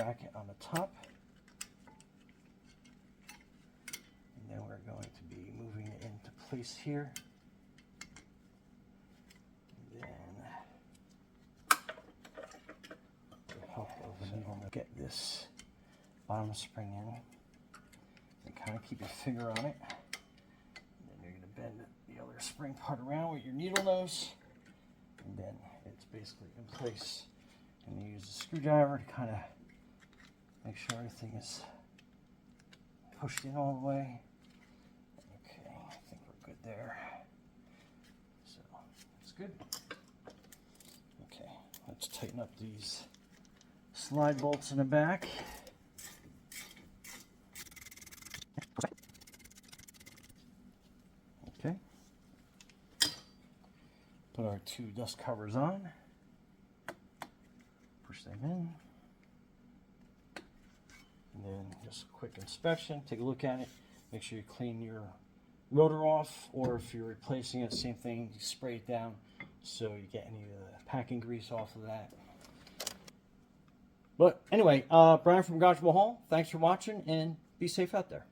bracket on the top. And then we're going to be moving it into place here. And then with the help of the needle, get this bottom spring in and kind of keep your finger on it. And then you're going to bend the other spring part around with your needle nose, and then it's basically in place. And you use the screwdriver to kind of make sure everything is pushed in all the way. Okay, I think we're good there. So that's good. Okay, let's tighten up these slide bolts in the back. Okay. Put our 2 dust covers on. Push them in. And then just a quick inspection. Take a look at it. Make sure you clean your rotor off, or if you're replacing it, same thing, you spray it down so you get any of the packing grease off of that. But anyway, Brian from Garage Hall, thanks for watching, and be safe out there.